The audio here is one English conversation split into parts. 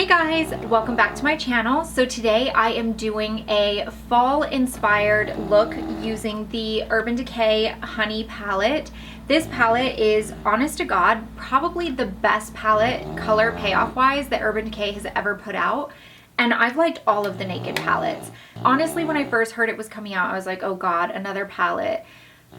Hey guys, welcome back to my channel. So today I am doing a fall inspired look using the Urban Decay Honey palette. This palette is, honest to God, probably the best palette color payoff wise that Urban Decay has ever put out. And I've liked all of the Naked palettes. Honestly, when I first heard it was coming out, I was like, oh God, another palette.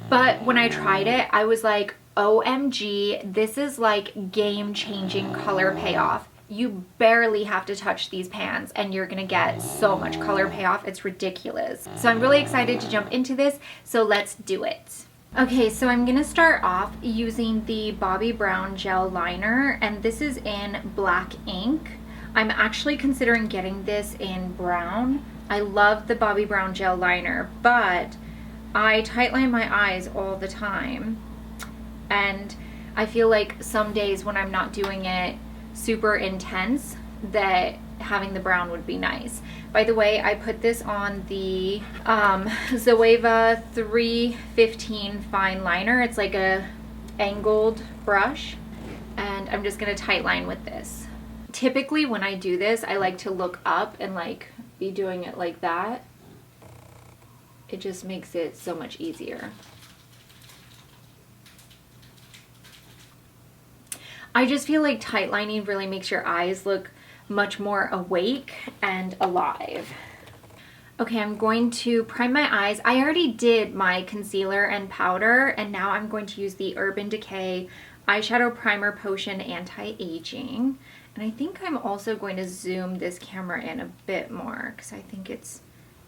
But when I tried it, I was like, OMG, this is like game-changing color payoff. You barely have to touch these pans and you're gonna get so much color payoff. It's ridiculous. So I'm really excited to jump into this, so let's do it. Okay, so I'm gonna start off using the Bobbie Brown Gel Liner, and this is in black ink. I'm actually considering getting this in brown. I love the Bobbie Brown Gel Liner, but I tightline my eyes all the time. And I feel like some days when I'm not doing it super intense, that having the brown would be nice. By the way, I put this on the Zoeva 315 fine liner. It's like a angled brush, and I'm just gonna tight line with this. Typically when I do this, I like to look up and like be doing it like that. It just makes it so much easier. I just feel like tight lining really makes your eyes look much more awake and alive. Okay, I'm going to prime my eyes. I already did my concealer and powder, and now I'm going to use the Urban Decay Eyeshadow Primer Potion Anti-Aging. And I think I'm also going to zoom this camera in a bit more because I think it's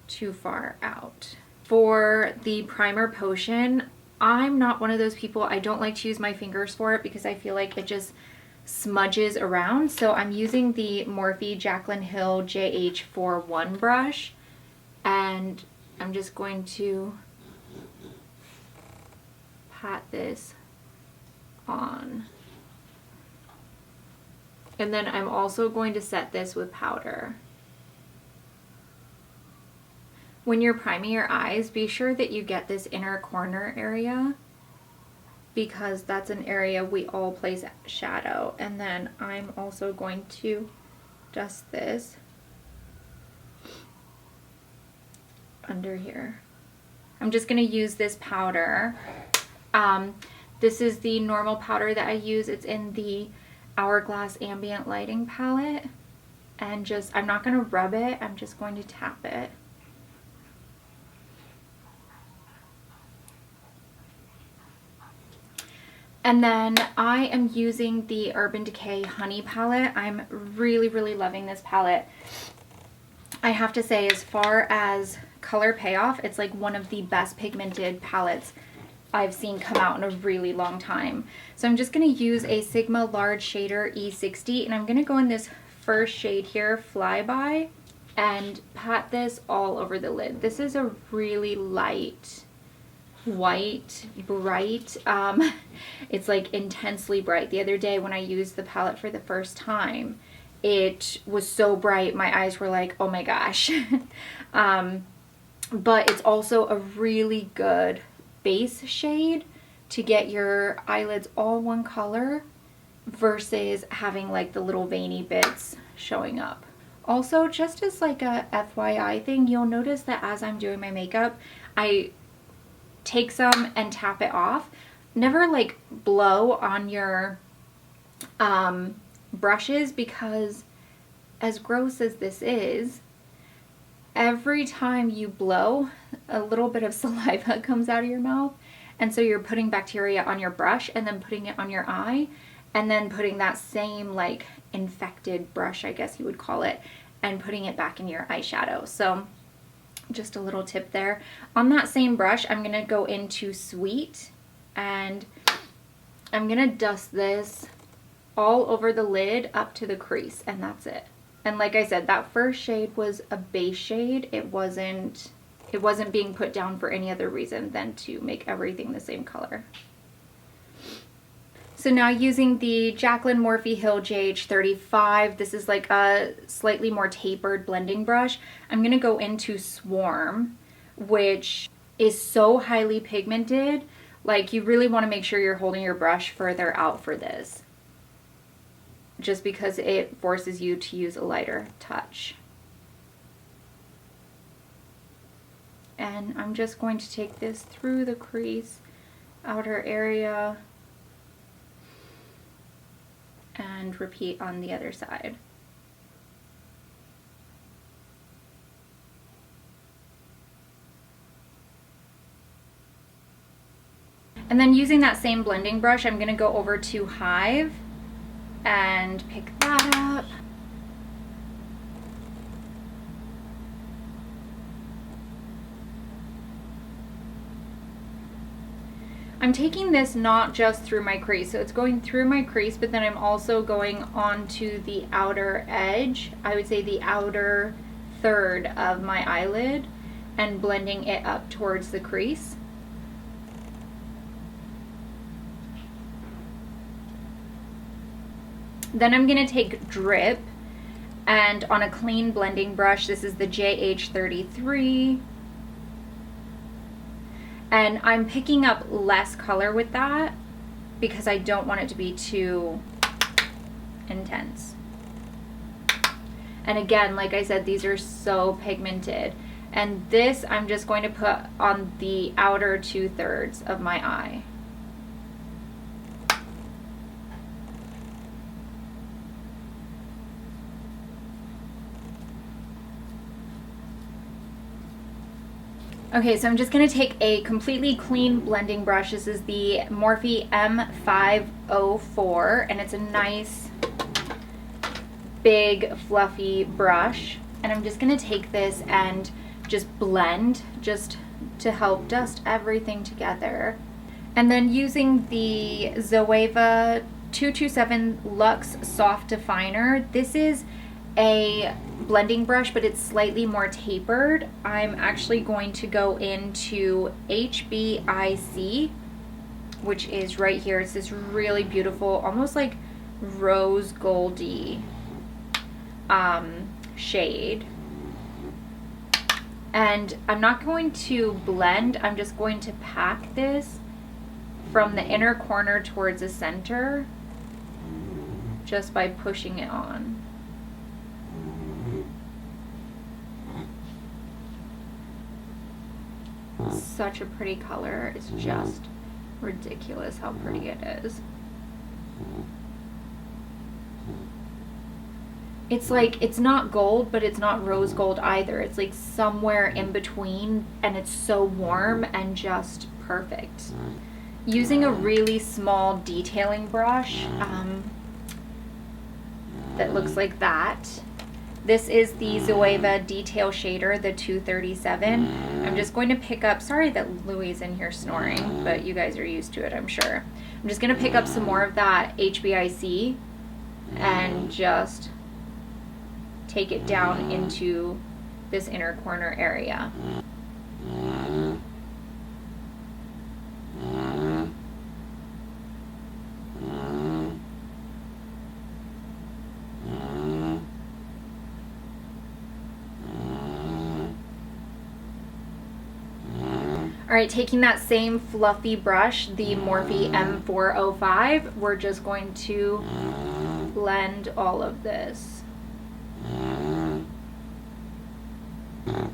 too far out. For the primer potion, I'm not one of those people, I don't like to use my fingers for it because I feel like it just smudges around. So I'm using the Morphe Jaclyn Hill JH41 brush, and I'm just going to pat this on. And then I'm also going to set this with powder. When you're priming your eyes, be sure that you get this inner corner area because that's an area we all place shadow. And then I'm also going to dust this under here. I'm just going to use this powder. This is the normal powder that I use. It's in the Hourglass Ambient Lighting palette. And I'm not going to rub it, I'm just going to tap it. And then I am using the Urban Decay Honey palette. I'm really, really loving this palette. I have to say, as far as color payoff, it's like one of the best pigmented palettes I've seen come out in a really long time. So I'm just going to use a Sigma Large Shader E60, and I'm going to go in this first shade here, Flyby, and pat this all over the lid. This is a really light white, bright, it's like intensely bright. The other day when I used the palette for the first time, it was so bright my eyes were like, oh my gosh. But it's also a really good base shade to get your eyelids all one color versus having like the little veiny bits showing up. Also, just as like a FYI thing, you'll notice that as I'm doing my makeup, I take some and tap it off. Never like blow on your brushes, because as gross as this is, every time you blow, a little bit of saliva comes out of your mouth, and so you're putting bacteria on your brush and then putting it on your eye, and then putting that same like infected brush, I guess you would call it, and putting it back in your eyeshadow. So just a little tip there. On that same brush, I'm gonna go into Sweet, and I'm gonna dust this all over the lid up to the crease, and that's it. And like I said, that first shade was a base shade. It wasn't being put down for any other reason than to make everything the same color. So now using the Jaclyn Morphe Hill JH35, this is like a slightly more tapered blending brush. I'm gonna go into Swarm, which is so highly pigmented. Like, you really wanna make sure you're holding your brush further out for this. just because it forces you to use a lighter touch. And I'm just going to take this through the crease, outer area, and repeat on the other side. And then using that same blending brush, I'm going to go over to Hive and pick that up. I'm taking this not just through my crease, so it's going through my crease, but then I'm also going onto the outer edge, I would say the outer third of my eyelid, and blending it up towards the crease. Then I'm going to take Drip, and on a clean blending brush, this is the JH33, and I'm picking up less color with that because I don't want it to be too intense. And again, like I said, these are so pigmented, and this I'm just going to put on the outer 2/3 of my eye. Okay, so I'm just going to take a completely clean blending brush. This is the Morphe M504, and it's a nice, big, fluffy brush. And I'm just going to take this and just blend, just to help dust everything together. And then using the Zoeva 227 Luxe Soft Definer, this is a blending brush, but it's slightly more tapered. I'm actually going to go into HBIC, which is right here. It's this really beautiful, almost like rose goldy shade. And I'm not going to blend, I'm just going to pack this from the inner corner towards the center just by pushing it on. Such a pretty color. It's just ridiculous how pretty it is. It's like, it's not gold, but it's not rose gold either. It's like somewhere in between, and it's so warm and just perfect. Using a really small detailing brush that looks like that. This is the Zoeva Detail Shader, the 237. I'm just going to pick up, sorry that Louis is in here snoring, but you guys are used to it, I'm sure. I'm just going to pick up some more of that HBIC and just take it down into this inner corner area. Alright, taking that same fluffy brush, the Morphe M405, we're just going to blend all of this.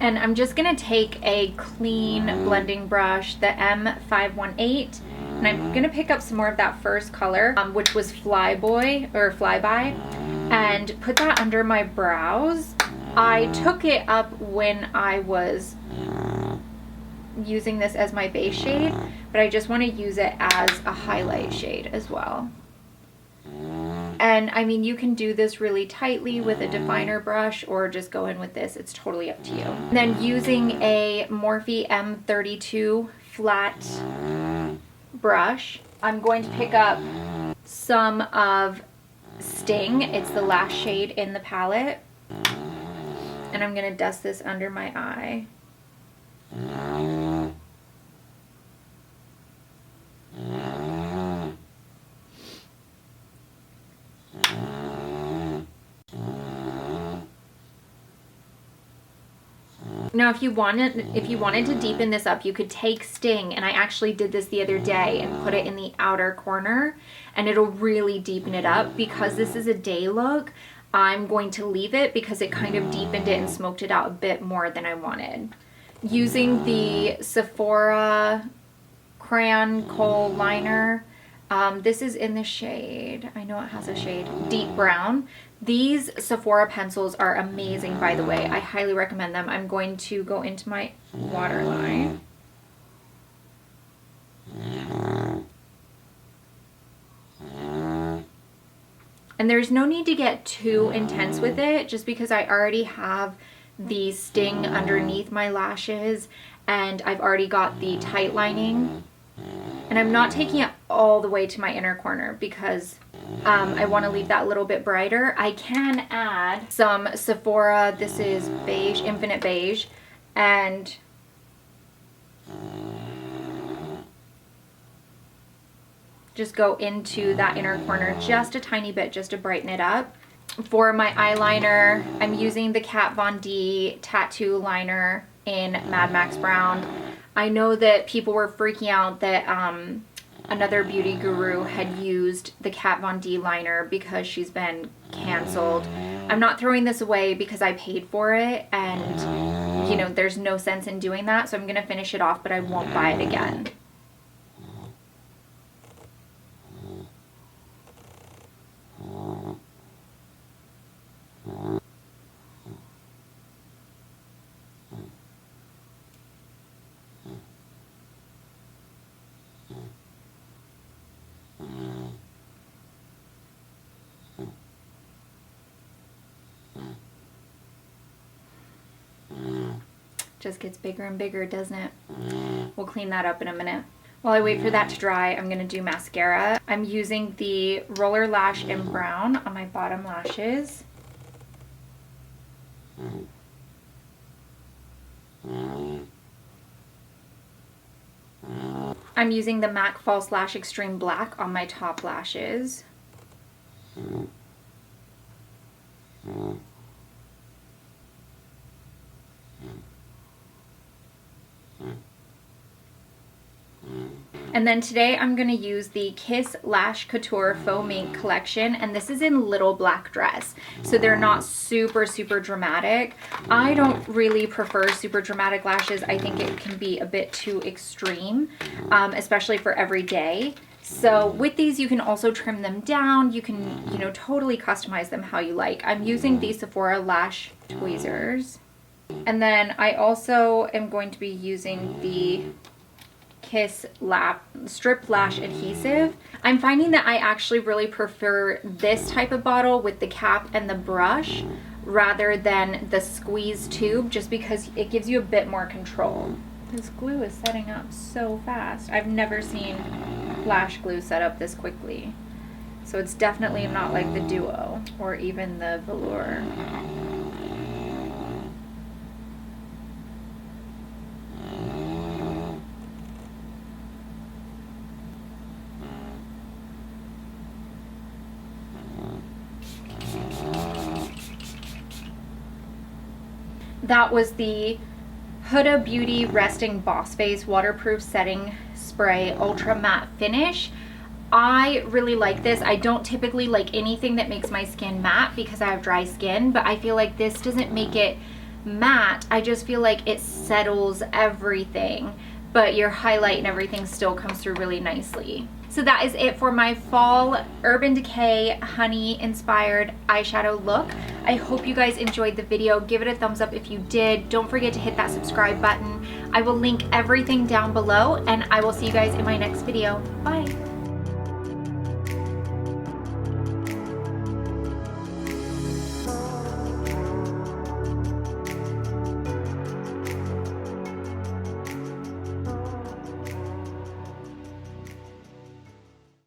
And I'm just going to take a clean blending brush, the M518, and I'm going to pick up some more of that first color, which was Flyby, and put that under my brows. I took it up when I was using this as my base shade, but I just want to use it as a highlight shade as well. And I mean, you can do this really tightly with a definer brush or just go in with this. It's totally up to you. And then using a Morphe M32 flat brush, I'm going to pick up some of Sting. It's the last shade in the palette. And I'm going to dust this under my eye. Now, if you wanted to deepen this up, you could take Sting, and I actually did this the other day, and put it in the outer corner, and it'll really deepen it up. Because this is a day look, I'm going to leave it because it kind of deepened it and smoked it out a bit more than I wanted. Using the Sephora Crayon Kohl liner. This is in the shade, I know it has a shade, Deep Brown. These Sephora pencils are amazing, by the way. I highly recommend them. I'm going to go into my waterline. And there's no need to get too intense with it, just because I already have the Sting underneath my lashes, and I've already got the tight lining. And I'm not taking it all the way to my inner corner because I want to leave that a little bit brighter. I can add some Sephora, this is beige, Infinite Beige, and just go into that inner corner just a tiny bit, just to brighten it up. For my eyeliner, I'm using the Kat Von D Tattoo Liner in Mad Max Brown. I know that people were freaking out that another beauty guru had used the Kat Von D liner because she's been canceled. I'm not throwing this away because I paid for it, and you know, there's no sense in doing that, so I'm gonna finish it off, but I won't buy it again. Just gets bigger and bigger, doesn't it? We'll clean that up in a minute. While I wait for that to dry, I'm gonna do mascara. I'm using the Roller Lash in Brown on my bottom lashes. I'm using the MAC False Lash Extreme Black on my top lashes. And then today I'm going to use the Kiss Lash Couture Faux Mink collection, and this is in Little Black Dress. So they're not super dramatic. I don't really prefer super dramatic lashes. I think it can be a bit too extreme, especially for every day. So with these, you can also trim them down. You can, you know, totally customize them how you like. I'm using the Sephora Lash Tweezers. And then I also am going to be using the Kiss Strip Lash Adhesive. I'm finding that I actually really prefer this type of bottle with the cap and the brush rather than the squeeze tube, just because it gives you a bit more control. This glue is setting up so fast. I've never seen lash glue set up this quickly. So it's definitely not like the Duo or even the Velour. That was the Huda Beauty Resting Boss Face Waterproof Setting Spray Ultra Matte Finish. I really like this. I don't typically like anything that makes my skin matte because I have dry skin, but I feel like this doesn't make it matte. I just feel like it settles everything, but your highlight and everything still comes through really nicely. So that is it for my fall Urban Decay honey inspired eyeshadow look. I hope you guys enjoyed the video. Give it a thumbs up if you did. Don't forget to hit that subscribe button. I will link everything down below, and I will see you guys in my next video. Bye.